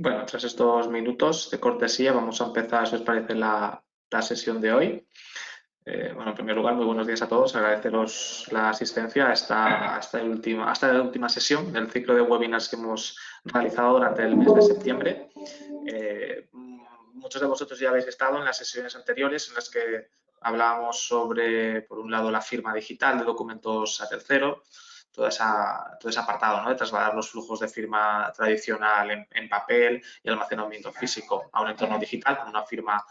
Bueno, tras estos minutos de cortesía, vamos a empezar, si os parece, la sesión de hoy. Bueno, en primer lugar, muy buenos días a todos. Agradeceros la asistencia a esta última sesión del ciclo de webinars que hemos realizado durante el mes de septiembre. Muchos de vosotros ya habéis estado en las sesiones anteriores en las que hablábamos sobre, por un lado, la firma digital de documentos a tercero, todo ese apartado, ¿no?, de trasladar los flujos de firma tradicional en papel y almacenamiento físico a un entorno digital con una firma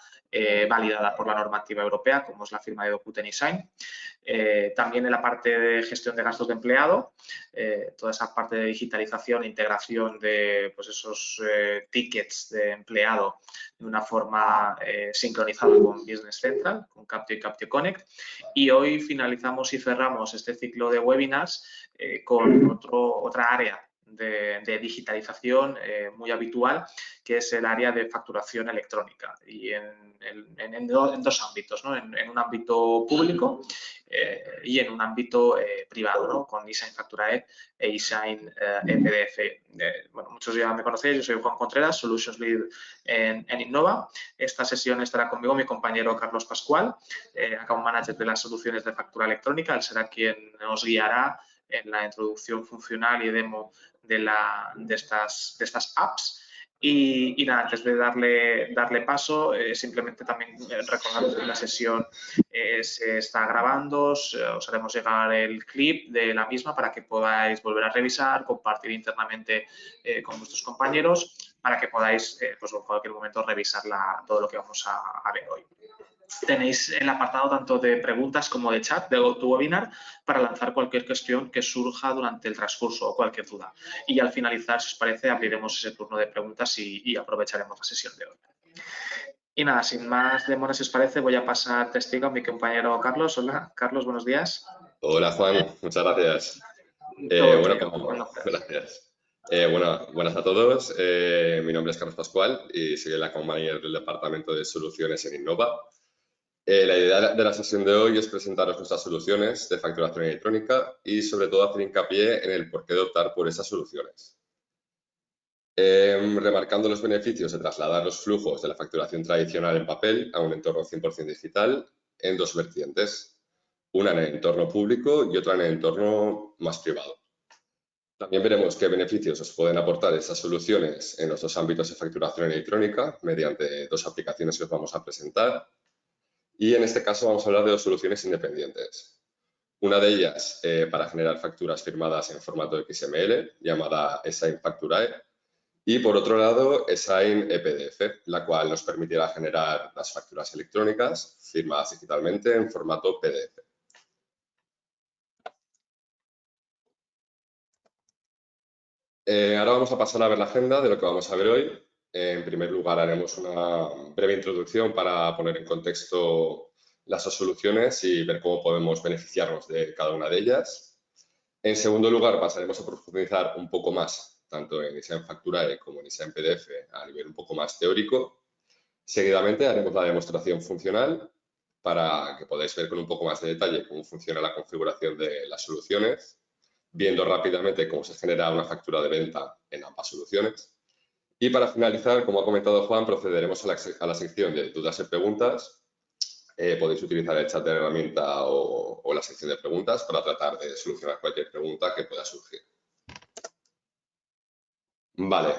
validada por la normativa europea, como es la firma de Document y Sign. También en la parte de gestión de gastos de empleado, toda esa parte de digitalización e integración de pues, esos tickets de empleado de una forma sincronizada con Business Central, con Captio y Captio Connect. Y hoy finalizamos y cerramos este ciclo de webinars con otra área de digitalización muy habitual, que es el área de facturación electrónica y en dos ámbitos, ¿no? En un ámbito público y en un ámbito privado, ¿no?, con eSign Facturae e eSign ePDF. Bueno, muchos ya me conocéis, yo soy Juan Contreras, Solutions Lead en Innova. Esta sesión estará conmigo mi compañero Carlos Pascual, Account Manager de las soluciones de factura electrónica. Él será quien nos guiará en la introducción funcional y demo de estas apps. Y nada, antes de darle paso, simplemente también recordar que la sesión se está grabando, os haremos llegar el clip de la misma para que podáis volver a revisar, compartir internamente con vuestros compañeros, para que podáis pues en cualquier momento revisar todo lo que vamos a ver hoy. Tenéis el apartado tanto de preguntas como de chat de GoToWebinar para lanzar cualquier cuestión que surja durante el transcurso o cualquier duda. Y al finalizar, si os parece, abriremos ese turno de preguntas y aprovecharemos la sesión de hoy. Y nada, sin más demora, si os parece, voy a pasar testigo a mi compañero Carlos. Hola, Carlos, buenos días. Hola, Juan, muchas gracias. Gracias. Buenas a todos. Mi nombre es Carlos Pascual y soy el Account Manager del Departamento de Soluciones en Innova. La idea de la sesión de hoy es presentaros nuestras soluciones de facturación electrónica y, sobre todo, hacer hincapié en el porqué de optar por esas soluciones. Remarcando los beneficios de trasladar los flujos de la facturación tradicional en papel a un entorno 100% digital en dos vertientes, una en el entorno público y otra en el entorno más privado. También veremos qué beneficios os pueden aportar esas soluciones en los dos ámbitos de facturación electrónica mediante dos aplicaciones que os vamos a presentar. Y en este caso vamos a hablar de dos soluciones independientes. Una de ellas para generar facturas firmadas en formato XML, llamada eSign Facturae. Y por otro lado, eSign ePDF, la cual nos permitirá generar las facturas electrónicas firmadas digitalmente en formato PDF. Ahora vamos a pasar a ver la agenda de lo que vamos a ver hoy. En primer lugar, haremos una breve introducción para poner en contexto las dos soluciones y ver cómo podemos beneficiarnos de cada una de ellas. En segundo lugar, pasaremos a profundizar un poco más, tanto en eSign Facturae como en eSign PDF, a nivel un poco más teórico. Seguidamente, haremos la demostración funcional para que podáis ver con un poco más de detalle cómo funciona la configuración de las soluciones, viendo rápidamente cómo se genera una factura de venta en ambas soluciones. Y para finalizar, como ha comentado Juan, procederemos a la sección de dudas y preguntas. Podéis utilizar el chat de la herramienta o la sección de preguntas para tratar de solucionar cualquier pregunta que pueda surgir. Vale,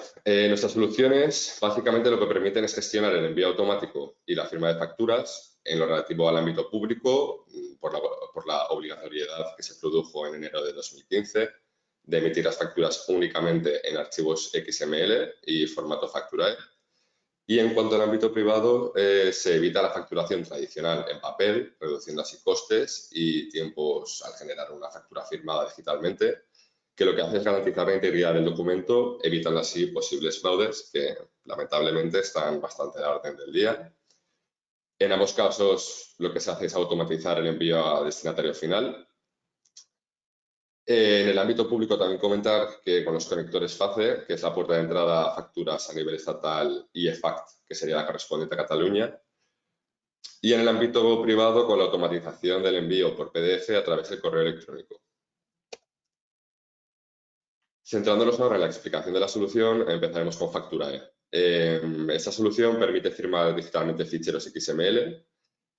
nuestras soluciones básicamente lo que permiten es gestionar el envío automático y la firma de facturas en lo relativo al ámbito público por la obligatoriedad que se produjo en enero de 2015 de emitir las facturas únicamente en archivos XML y formato Facturae. Y en cuanto al ámbito privado, se evita la facturación tradicional en papel, reduciendo así costes y tiempos al generar una factura firmada digitalmente, que lo que hace es garantizar la integridad del documento, evitando así posibles fraudes que lamentablemente están bastante a la orden del día. En ambos casos, lo que se hace es automatizar el envío a destinatario final. En el ámbito público también comentar que con los conectores FACE, que es la puerta de entrada a facturas a nivel estatal, y EFACT, que sería la correspondiente a Cataluña. Y en el ámbito privado con la automatización del envío por PDF a través del correo electrónico. Centrándonos ahora en la explicación de la solución, empezaremos con Facturae. Esta solución permite firmar digitalmente ficheros XML.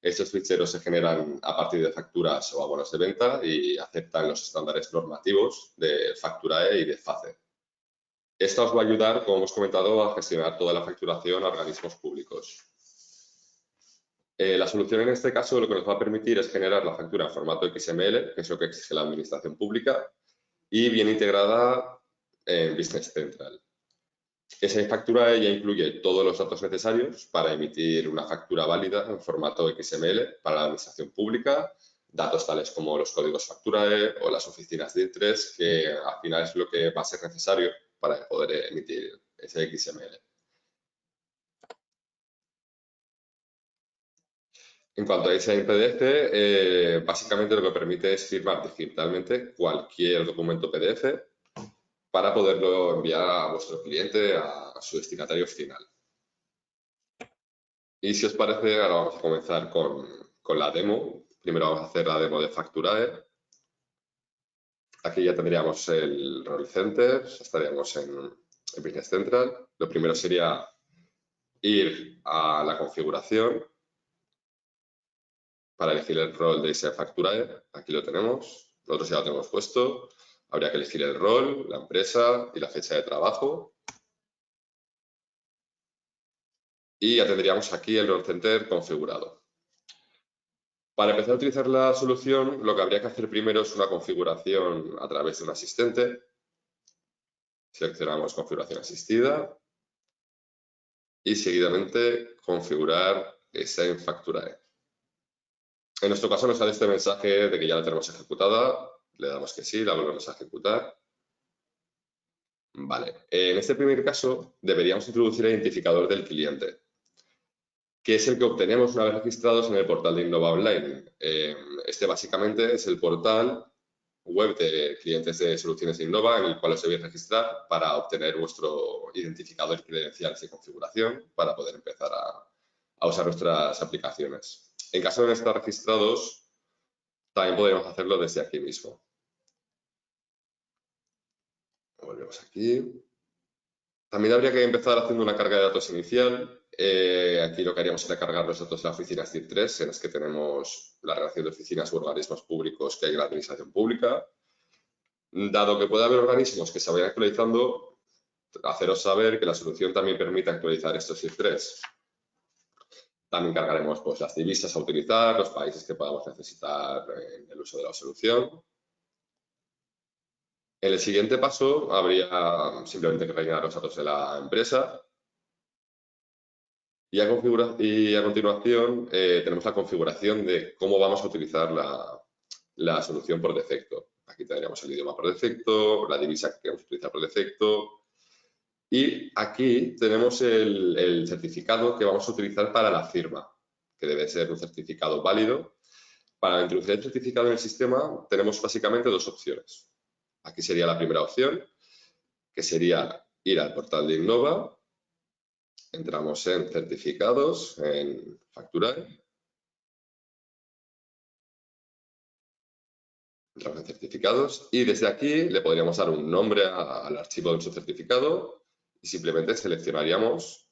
Estos ficheros se generan a partir de facturas o abonos de venta y aceptan los estándares normativos de Facturae y de FACE. Esta os va a ayudar, como hemos comentado, a gestionar toda la facturación a organismos públicos. La solución en este caso lo que nos va a permitir es generar la factura en formato XML, que es lo que exige la administración pública, y bien integrada en Business Central. Esa factura ya incluye todos los datos necesarios para emitir una factura válida en formato XML para la administración pública, datos tales como los códigos Facturae o las oficinas de interés, que al final es lo que va a ser necesario para poder emitir ese XML. En cuanto a ese PDF, básicamente lo que permite es firmar digitalmente cualquier documento PDF para poderlo enviar a vuestro cliente, a su destinatario final. Y si os parece, ahora vamos a comenzar con la demo. Primero vamos a hacer la demo de Facturae. Aquí ya tendríamos el Role Center, estaríamos en Business Central. Lo primero sería ir a la configuración para elegir el rol de esa Facturae. Aquí lo tenemos, nosotros ya lo tenemos puesto. Habría que elegir el rol, la empresa y la fecha de trabajo. Y ya tendríamos aquí el Role Center configurado. Para empezar a utilizar la solución, lo que habría que hacer primero es una configuración a través de un asistente. Seleccionamos configuración asistida y seguidamente configurar esa en Facturae. En nuestro caso nos sale este mensaje de que ya la tenemos ejecutada. Le damos que sí, la volvemos a ejecutar. Vale, en este primer caso deberíamos introducir el identificador del cliente, que es el que obtenemos una vez registrados en el portal de Innova Online. Este básicamente es el portal web de clientes de soluciones de Innova en el cual os debéis registrar para obtener vuestro identificador y credenciales de configuración para poder empezar a usar nuestras aplicaciones. En caso de no estar registrados, también podemos hacerlo desde aquí mismo. Volvemos aquí. También habría que empezar haciendo una carga de datos inicial. Aquí lo que haríamos sería cargar los datos de la oficina CIR3, en las que tenemos la relación de oficinas u organismos públicos que hay en la administración pública. Dado que puede haber organismos que se vayan actualizando, haceros saber que la solución también permite actualizar estos CIR3. También cargaremos pues, las divisas a utilizar, los países que podamos necesitar en el uso de la solución. En el siguiente paso habría simplemente que rellenar los datos de la empresa. Y a continuación tenemos la configuración de cómo vamos a utilizar la solución por defecto. Aquí tendríamos el idioma por defecto, la divisa que queremos utilizar por defecto. Y aquí tenemos el certificado que vamos a utilizar para la firma, que debe ser un certificado válido. Para introducir el certificado en el sistema tenemos básicamente dos opciones. Aquí sería la primera opción, que sería ir al portal de Innova. Entramos en certificados, en Facturae. Entramos en certificados y desde aquí le podríamos dar un nombre al archivo de nuestro certificado y simplemente seleccionaríamos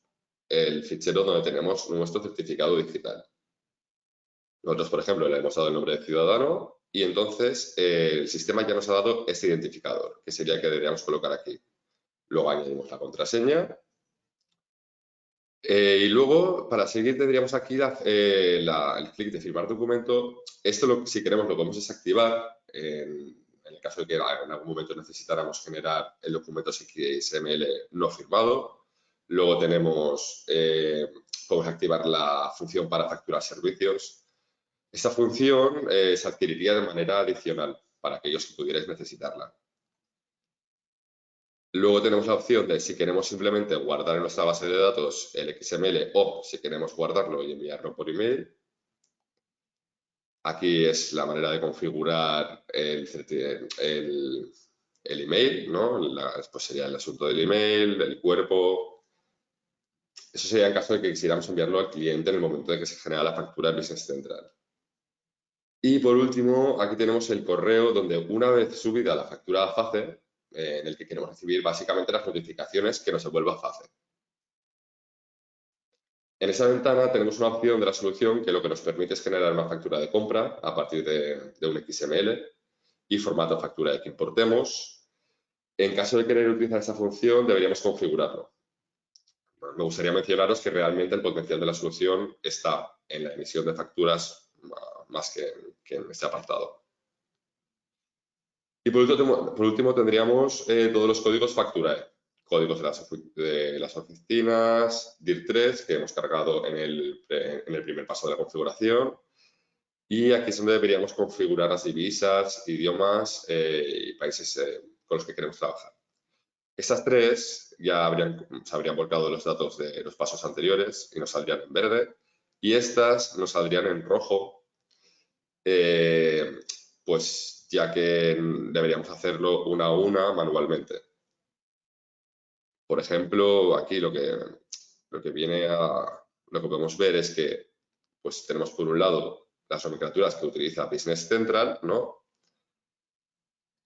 el fichero donde tenemos nuestro certificado digital. Nosotros, por ejemplo, le hemos dado el nombre de ciudadano y entonces el sistema ya nos ha dado este identificador, que sería el que deberíamos colocar aquí. Luego añadimos la contraseña. Y luego, para seguir, tendríamos aquí el clic de firmar documento. Esto, si queremos, lo podemos desactivar en el caso de que en algún momento necesitáramos generar el documento XML no firmado. Luego podemos activar la función para facturar servicios. Esta función se adquiriría de manera adicional para aquellos que pudierais necesitarla. Luego tenemos la opción de si queremos simplemente guardar en nuestra base de datos el XML o si queremos guardarlo y enviarlo por email. Aquí es la manera de configurar el email, ¿no? Pues sería el asunto del email, el cuerpo. Eso sería en caso de que quisiéramos enviarlo al cliente en el momento de que se genera la factura en Business Central. Y por último, aquí tenemos el correo donde una vez subida la factura a FACE, en el que queremos recibir básicamente las notificaciones que nos devuelva FACE. En esa ventana tenemos una opción de la solución que lo que nos permite es generar una factura de compra a partir de un XML y formato de factura que importemos. En caso de querer utilizar esta función, deberíamos configurarlo. Me gustaría mencionaros que realmente el potencial de la solución está en la emisión de facturas más que en este apartado. Y por último tendríamos todos los códigos Facturae, códigos de las oficinas, DIR3, que hemos cargado en el primer paso de la configuración. Y aquí es donde deberíamos configurar las divisas, idiomas y países con los que queremos trabajar. Estas tres ya se habrían volcado los datos de los pasos anteriores y nos saldrían en verde. Y estas nos saldrían en rojo, pues ya que deberíamos hacerlo una a una manualmente. Por ejemplo, aquí lo que podemos ver es que pues tenemos por un lado las nomenclaturas que utiliza Business Central, ¿no?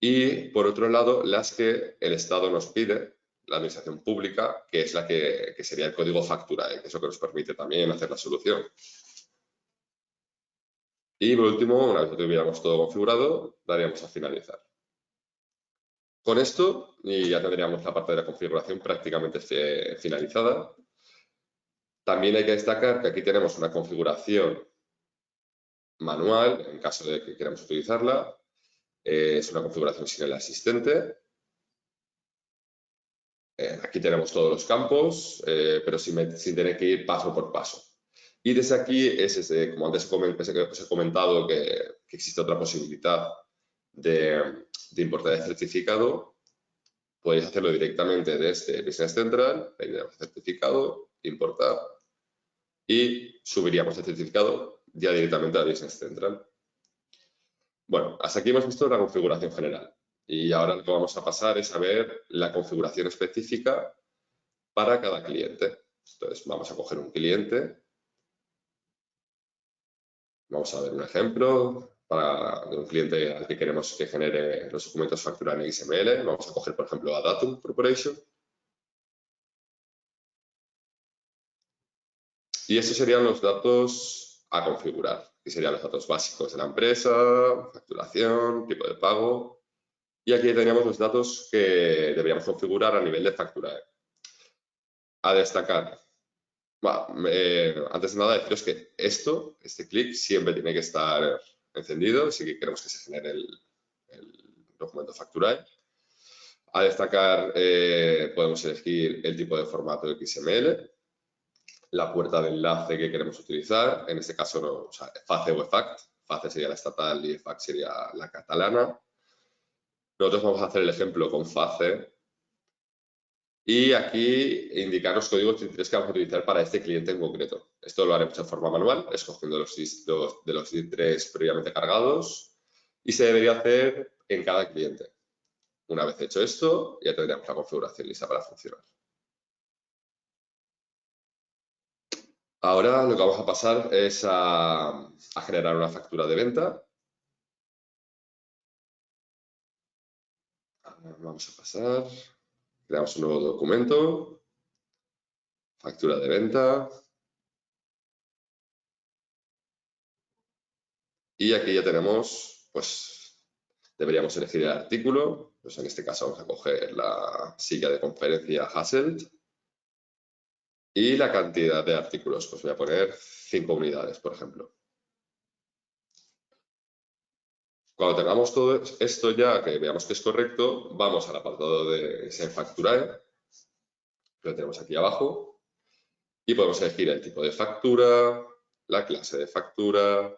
Y por otro lado, las que el Estado nos pide, la administración pública, que es la que sería el código Facturae, que es lo que nos permite también hacer la solución. Y por último, una vez que tuviéramos todo configurado, daríamos a finalizar. Con esto ya tendríamos la parte de la configuración prácticamente finalizada. También hay que destacar que aquí tenemos una configuración manual, en caso de que queramos utilizarla. Es una configuración sin el asistente. Aquí tenemos todos los campos, pero sin tener que ir paso por paso. Y desde aquí, como antes os he comentado, que existe otra posibilidad de importar el certificado, podéis hacerlo directamente desde Business Central, le daríamos certificado, importar, y subiríamos el certificado ya directamente a Business Central. Bueno, hasta aquí hemos visto la configuración general. Y ahora lo que vamos a pasar es a ver la configuración específica para cada cliente. Entonces, vamos a coger un cliente. Vamos a ver un ejemplo de un cliente al que queremos que genere los documentos factura en XML. Vamos a coger, por ejemplo, a Datum Corporation. Y estos serían los datos a configurar, que serían los datos básicos de la empresa, facturación, tipo de pago. Y aquí tenemos los datos que deberíamos configurar a nivel de factura. A destacar. Antes de nada, deciros que este clic, siempre tiene que estar encendido si queremos que se genere el documento Facturae. A destacar, podemos elegir el tipo de formato XML, la puerta de enlace que queremos utilizar, en este caso no, o sea, FACE o EFACT. FACE sería la estatal y EFACT sería la catalana. Nosotros vamos a hacer el ejemplo con FACE. Y aquí indicar los códigos que vamos a utilizar para este cliente en concreto. Esto lo haremos de forma manual, escogiendo los DIR3 previamente cargados, y se debería hacer en cada cliente. Una vez hecho esto, ya tendríamos la configuración lista para funcionar. Ahora lo que vamos a pasar es a generar una factura de venta. Vamos a pasar, creamos un nuevo documento, factura de venta. Y aquí ya tenemos, pues, deberíamos elegir el artículo. Pues en este caso vamos a coger la silla de conferencia Hasselt. Y la cantidad de artículos, pues voy a poner 5 unidades, por ejemplo. Cuando tengamos todo esto ya, que veamos que es correcto, vamos al apartado de Facturae, que lo tenemos aquí abajo, y podemos elegir el tipo de factura, la clase de factura,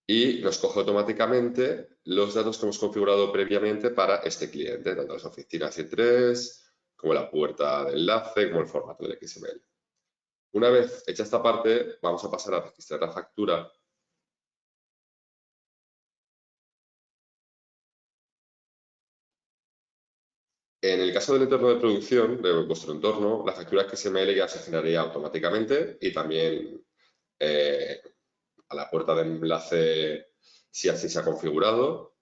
y nos coge automáticamente los datos que hemos configurado previamente para este cliente, tanto las oficinas I3, como la puerta de enlace, como el formato del XML. Una vez hecha esta parte, vamos a pasar a registrar la factura. En el caso del entorno de producción, de vuestro entorno, la factura XML ya se generaría automáticamente y también a la puerta de enlace si así se ha configurado.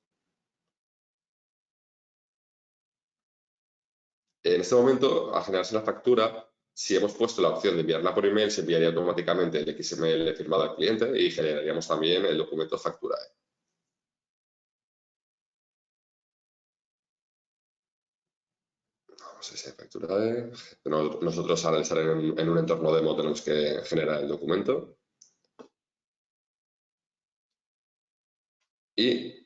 En este momento, al generarse la factura, si hemos puesto la opción de enviarla por email, se enviaría automáticamente el XML firmado al cliente y generaríamos también el documento factura. Vamos a esa factura. Nosotros al estar en un entorno demo tenemos que generar el documento. Y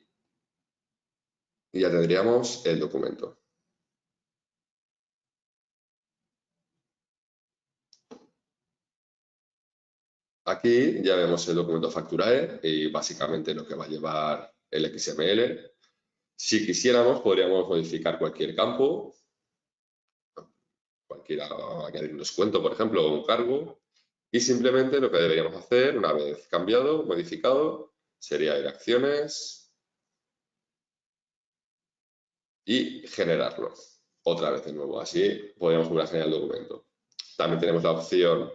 ya tendríamos el documento. Aquí ya vemos el documento Facturae y básicamente lo que va a llevar el XML. Si quisiéramos, podríamos modificar cualquier campo, añadir un descuento, por ejemplo, o un cargo, y simplemente lo que deberíamos hacer, una vez cambiado, modificado, sería ir a acciones y generarlo. Otra vez de nuevo, así podríamos volver a generar el documento. También tenemos la opción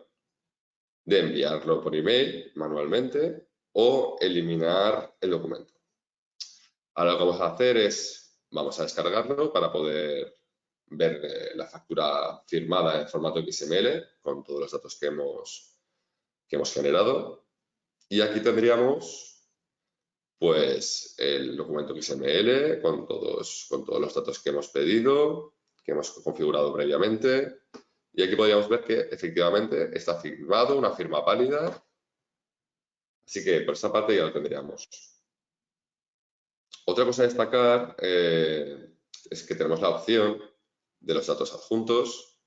de enviarlo por email manualmente o eliminar el documento. Ahora lo que vamos a hacer es, vamos a descargarlo para poder ver la factura firmada en formato XML con todos los datos que hemos generado. Y aquí tendríamos pues el documento XML con todos los datos que hemos pedido, que hemos configurado previamente. Y aquí podríamos ver que efectivamente está firmado, una firma válida. Así que por esta parte ya lo tendríamos. Otra cosa a destacar es que tenemos la opción de los datos adjuntos.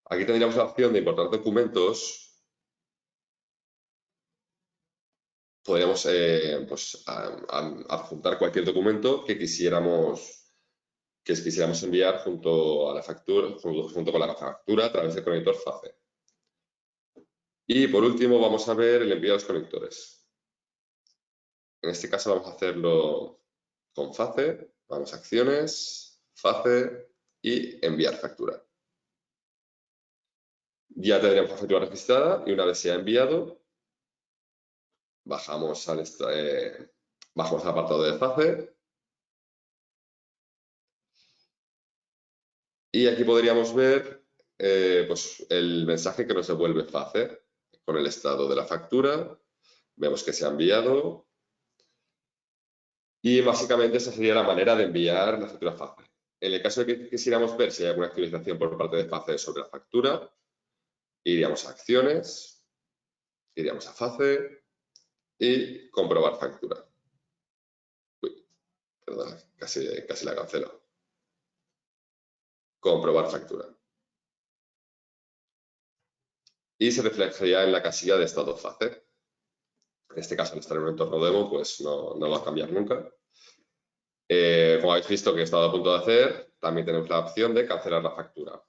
Aquí tendríamos la opción de importar documentos. Podríamos pues, adjuntar cualquier documento que quisiéramos enviar junto a la factura, junto con la factura a través del conector FACE. Y por último vamos a ver el envío a los conectores. En este caso vamos a hacerlo con FACE. Vamos a acciones, FACE y enviar factura. Ya tendríamos la factura registrada y una vez sea enviado, bajamos al apartado de FACE y aquí podríamos ver pues el mensaje que nos devuelve FACE con el estado de la factura. Vemos que se ha enviado y básicamente esa sería la manera de enviar la factura FACE. En el caso de que quisiéramos ver si hay alguna actualización por parte de FACE sobre la factura, iríamos a acciones, iríamos a FACE y comprobar factura. Uy, perdón, casi la cancelo. Comprobar factura. Y se reflejaría en la casilla de estado FACE. En este caso, al estar en un entorno demo, pues no va a cambiar nunca. Como habéis visto que he estado a punto de hacer, también tenemos la opción de cancelar la factura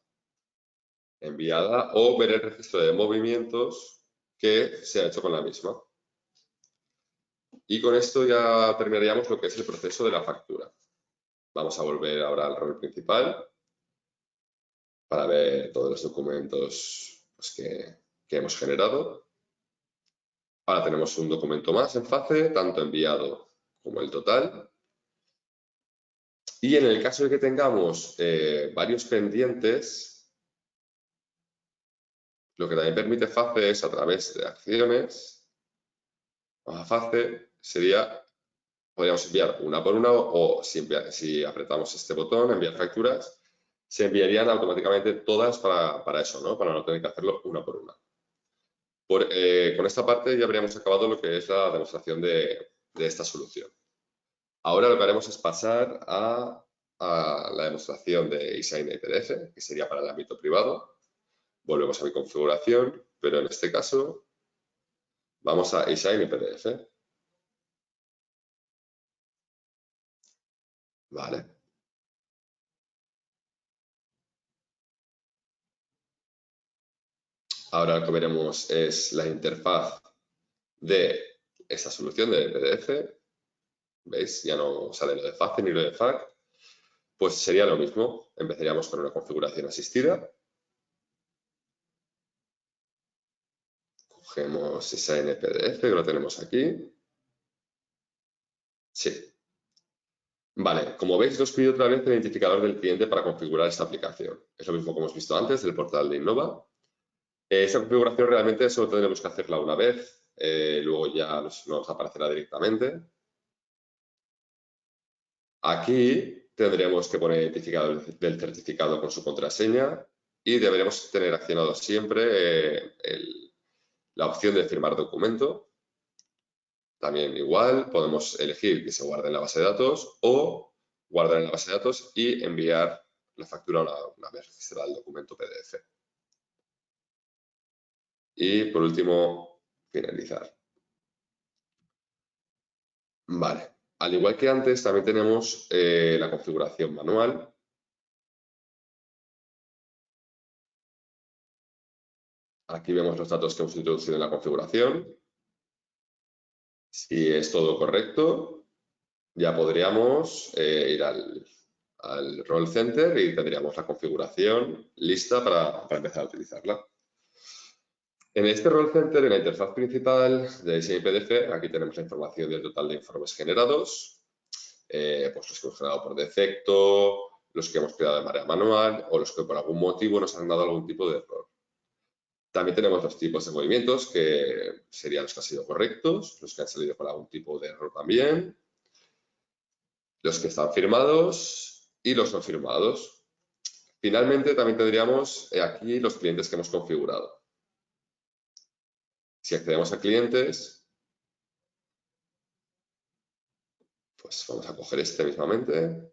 enviada o ver el registro de movimientos que se ha hecho con la misma. Y con esto ya terminaríamos lo que es el proceso de la factura. Vamos a volver ahora al rol principal para ver todos los documentos pues, que hemos generado. Ahora tenemos un documento más en FACE, tanto enviado como el total. Y en el caso de que tengamos varios pendientes, lo que también permite FACE es a través de acciones, a FACE podríamos enviar una por una o si apretamos este botón, enviar facturas, se enviarían automáticamente todas para eso, ¿no? Para no tener que hacerlo una por una. Con esta parte ya habríamos acabado lo que es la demostración de esta solución. Ahora lo que haremos es pasar a la demostración de eSign y PDF, que sería para el ámbito privado. Volvemos a mi configuración, pero en este caso vamos a eSign y PDF. Vale. Ahora lo que veremos es la interfaz de esta solución de PDF. ¿Veis? Ya no sale lo de FACE ni lo de FAC. Pues sería lo mismo. Empezaríamos con una configuración asistida. Cogemos esa NPDF que lo tenemos aquí. Sí. Vale, como veis, nos pide otra vez el identificador del cliente para configurar esta aplicación. Es lo mismo que hemos visto antes del portal de Innova. Esta configuración realmente solo tendremos que hacerla una vez, luego ya nos aparecerá directamente. Aquí tendremos que poner el identificador del certificado con su contraseña y deberemos tener accionado siempre la opción de firmar documento. También igual podemos elegir que se guarde en la base de datos o guardar en la base de datos y enviar la factura una vez registrado el documento PDF. Y por último, finalizar. Vale. Al igual que antes, también tenemos la configuración manual. Aquí vemos los datos que hemos introducido en la configuración. Si es todo correcto, ya podríamos ir al Role Center y tendríamos la configuración lista para empezar a utilizarla. En este Role Center, en la interfaz principal de diseño PDF, aquí tenemos la información del total de informes generados, pues los que hemos generado por defecto, los que hemos creado de manera manual o los que por algún motivo nos han dado algún tipo de error. También tenemos los tipos de movimientos, que serían los que han sido correctos, los que han salido con algún tipo de error también, los que están firmados y los no firmados. Finalmente, también tendríamos aquí los clientes que hemos configurado. Si accedemos a clientes, pues vamos a coger este mismamente.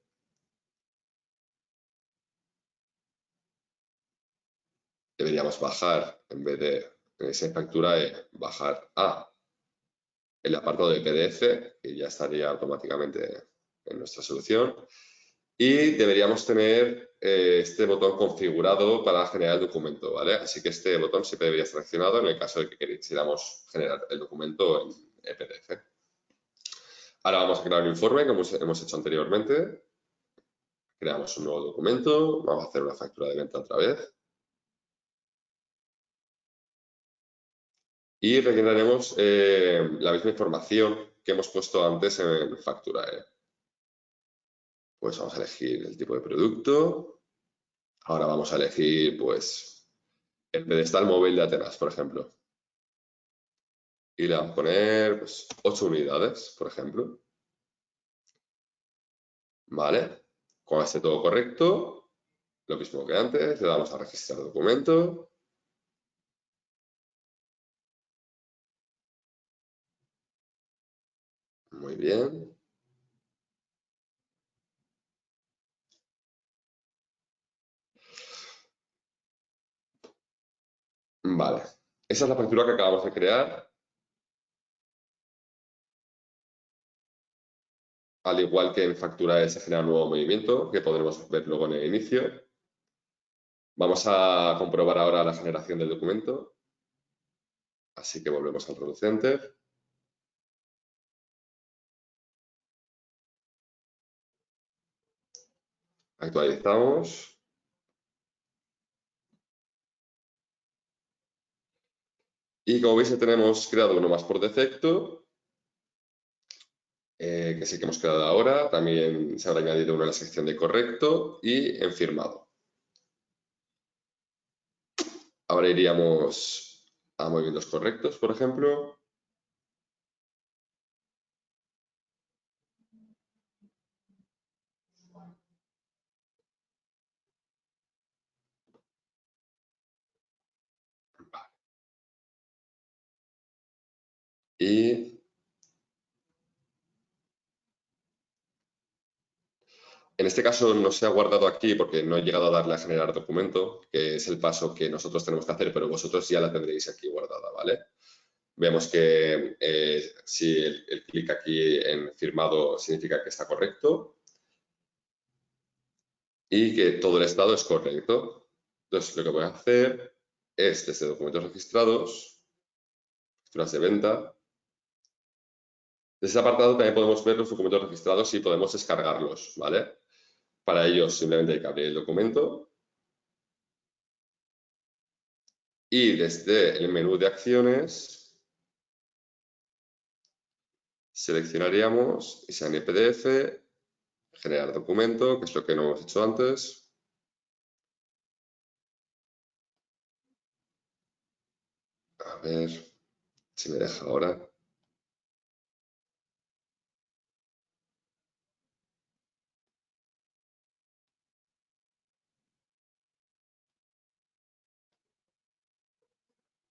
Deberíamos bajar, en vez de en esa factura, bajar a el apartado de PDF, que ya estaría automáticamente en nuestra solución. Y deberíamos tener este botón configurado para generar el documento, ¿vale? Así que este botón siempre debería estar accionado en el caso de que quisiéramos generar el documento en PDF. Ahora vamos a crear un informe, como hemos hecho anteriormente. Creamos un nuevo documento, vamos a hacer una factura de venta otra vez. Y rellenaremos la misma información que hemos puesto antes en factura. Pues vamos a elegir el tipo de producto. Ahora vamos a elegir, pues, el pedestal móvil de Atenas, por ejemplo. Y le vamos a poner, pues, 8 unidades, por ejemplo. Vale. Cuando esté todo correcto, lo mismo que antes, le damos a registrar documento. Muy bien. Vale. Esa es la factura que acabamos de crear. Al igual que en factura se genera un nuevo movimiento, que podremos ver luego en el inicio. Vamos a comprobar ahora la generación del documento. Así que volvemos al Role Center. Actualizamos. Y como veis, ya tenemos creado uno más por defecto, que es el que hemos creado ahora. También se habrá añadido uno en la sección de correcto y en firmado. Ahora iríamos a movimientos correctos, por ejemplo. Y en este caso no se ha guardado aquí porque no he llegado a darle a generar documento, que es el paso que nosotros tenemos que hacer, pero vosotros ya la tendréis aquí guardada, ¿vale? Vemos que si el clic aquí en firmado significa que está correcto y que todo el estado es correcto. Entonces, lo que voy a hacer es, desde documentos registrados, facturas de venta, desde ese apartado también podemos ver los documentos registrados y podemos descargarlos, ¿vale? Para ello, simplemente hay que abrir el documento y desde el menú de acciones seleccionaríamos y sea en PDF generar documento, que es lo que no hemos hecho antes. A ver si me deja ahora.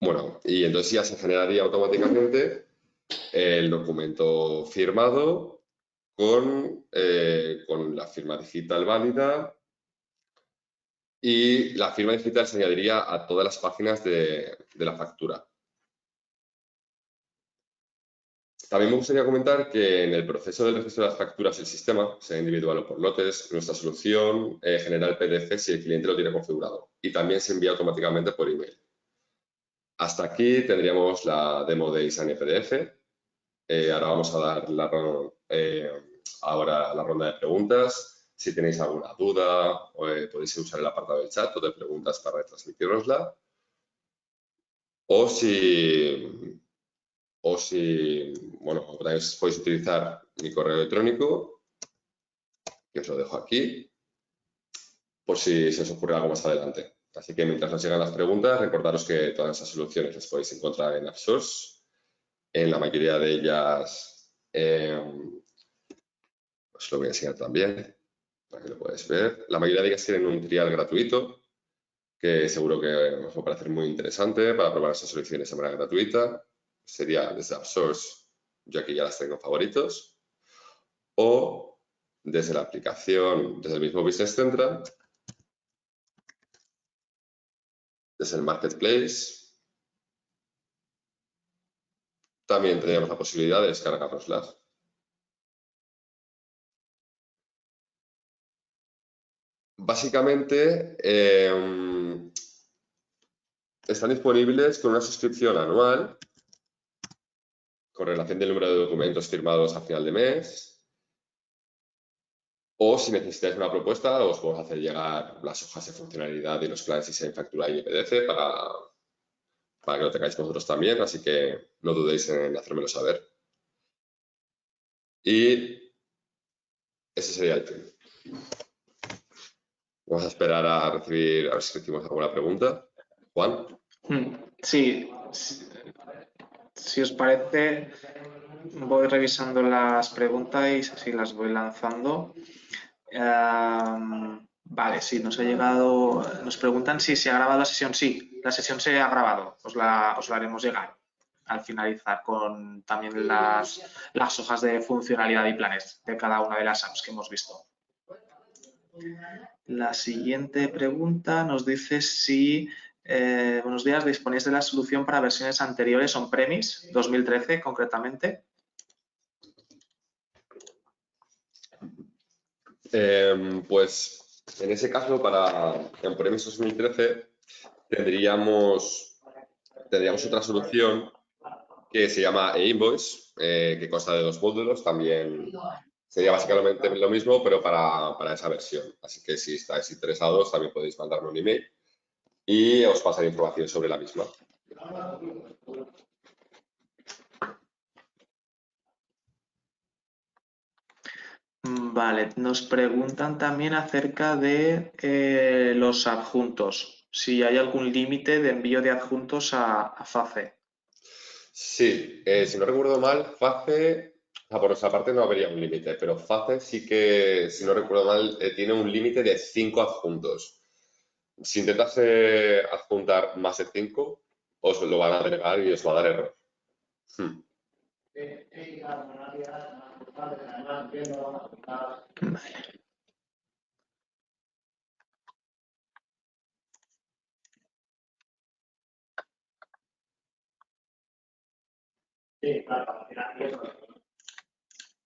Bueno, y entonces ya se generaría automáticamente el documento firmado con la firma digital válida, y la firma digital se añadiría a todas las páginas de la factura. También me gustaría comentar que en el proceso del registro de las facturas del sistema, sea individual o por lotes, nuestra solución genera el PDF si el cliente lo tiene configurado, y también se envía automáticamente por email. Hasta aquí tendríamos la demo de eSign PDF. Ahora vamos a dar ahora la ronda de preguntas. Si tenéis alguna duda, podéis usar el apartado del chat o de preguntas para retransmitirosla. O si, bueno, podéis utilizar mi correo electrónico, que os lo dejo aquí, por si se os ocurre algo más adelante. Así que mientras nos llegan las preguntas, recordaros que todas esas soluciones las podéis encontrar en AppSource. En la mayoría de ellas os lo voy a enseñar también, para que lo podáis ver. La mayoría de ellas tienen un trial gratuito, que seguro que os va a parecer muy interesante para probar esas soluciones de manera gratuita. Sería desde AppSource, yo aquí ya las tengo favoritos, o desde la aplicación, desde el mismo Business Central, desde el Marketplace. También tendríamos la posibilidad de descargarnoslas. Básicamente, están disponibles con una suscripción anual con relación del número de documentos firmados a final de mes, o si necesitáis una propuesta, os podemos hacer llegar las hojas de funcionalidad y los planes diseño, factura y PDF para que lo tengáis vosotros también, así que no dudéis en hacérmelo saber. Y ese sería el fin. Vamos a esperar a recibir, a ver si recibimos alguna pregunta. Juan. Sí, si os parece, voy revisando las preguntas y así las voy lanzando. Vale, sí, nos ha llegado, nos preguntan si se ha grabado la sesión. Sí, la sesión se ha grabado, os la haremos llegar al finalizar con también las hojas de funcionalidad y planes de cada una de las apps que hemos visto. La siguiente pregunta nos dice si, buenos días, ¿disponéis de la solución para versiones anteriores on-premise, 2013 concretamente? Pues en ese caso, para on-premise 2013, tendríamos otra solución que se llama eInvoice, que consta de 2 módulos. También sería básicamente lo mismo, pero para esa versión. Así que si estáis interesados, también podéis mandarme un email y os pasaré información sobre la misma. Vale, nos preguntan también acerca de los adjuntos, si hay algún límite de envío de adjuntos a FACE. Sí, si no recuerdo mal, FACE, por nuestra parte no habría un límite, pero FACE sí que, si no recuerdo mal, tiene un límite de 5 adjuntos. Si intentas adjuntar más de 5, os lo van a denegar y os va a dar error.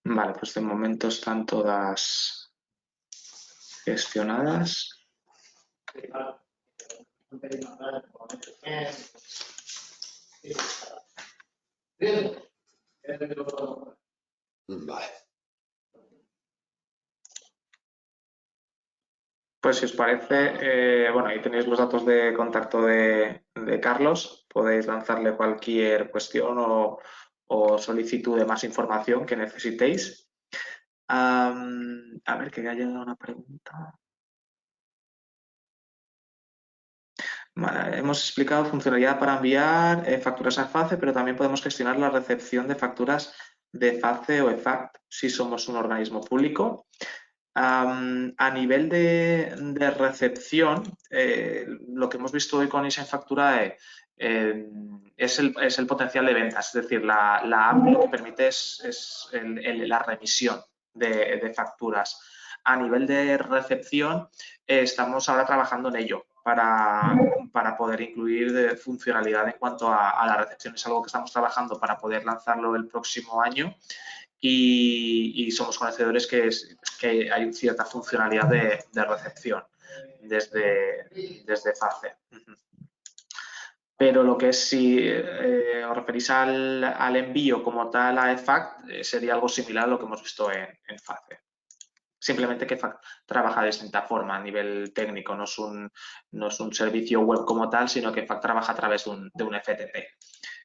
Vale, pues de momento están todas gestionadas. Vale. Pues si os parece, bueno, ahí tenéis los datos de contacto de Carlos. Podéis lanzarle cualquier cuestión o solicitud de más información que necesitéis. A ver, que haya llegado una pregunta. Vale, hemos explicado funcionalidad para enviar facturas a FACE, pero también podemos gestionar la recepción de facturas de FACE o EFACT si somos un organismo público. A nivel de recepción, lo que hemos visto hoy con InSignFacturae es el potencial de ventas, es decir, la app lo que permite es la remisión de facturas. A nivel de recepción, estamos ahora trabajando en ello para poder incluir funcionalidad en cuanto a la recepción. Es algo que estamos trabajando para poder lanzarlo el próximo año y somos conocedores que hay cierta funcionalidad de recepción desde FACE. Pero lo que es, si os referís al envío como tal a EFACT, sería algo similar a lo que hemos visto en FACE. Simplemente que EFACT trabaja de distinta forma a nivel técnico, no es un servicio web como tal, sino que EFACT trabaja a través de un FTP.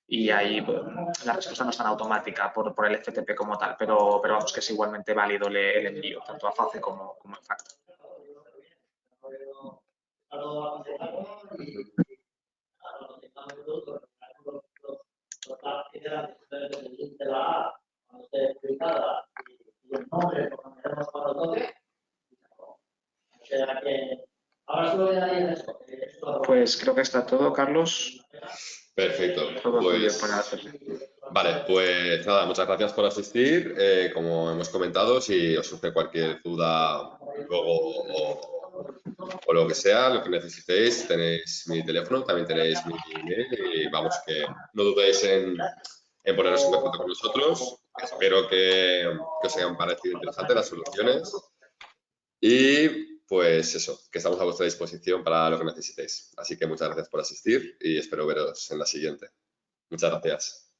Y ahí la respuesta no es tan automática por el FTP como tal, pero vamos que es igualmente válido el envío, tanto a FACE como EFACT. Pues creo que está todo, Carlos. Perfecto. Todo tuyo Pues, para hacerle. vale, pues nada, muchas gracias por asistir. Como hemos comentado, si os surge cualquier duda luego o lo que sea, lo que necesitéis, tenéis mi teléfono, también tenéis mi email y vamos, que no dudéis en poneros en contacto con nosotros. Espero que os hayan parecido interesantes las soluciones y pues eso, que estamos a vuestra disposición para lo que necesitéis. Así que muchas gracias por asistir y espero veros en la siguiente. Muchas gracias.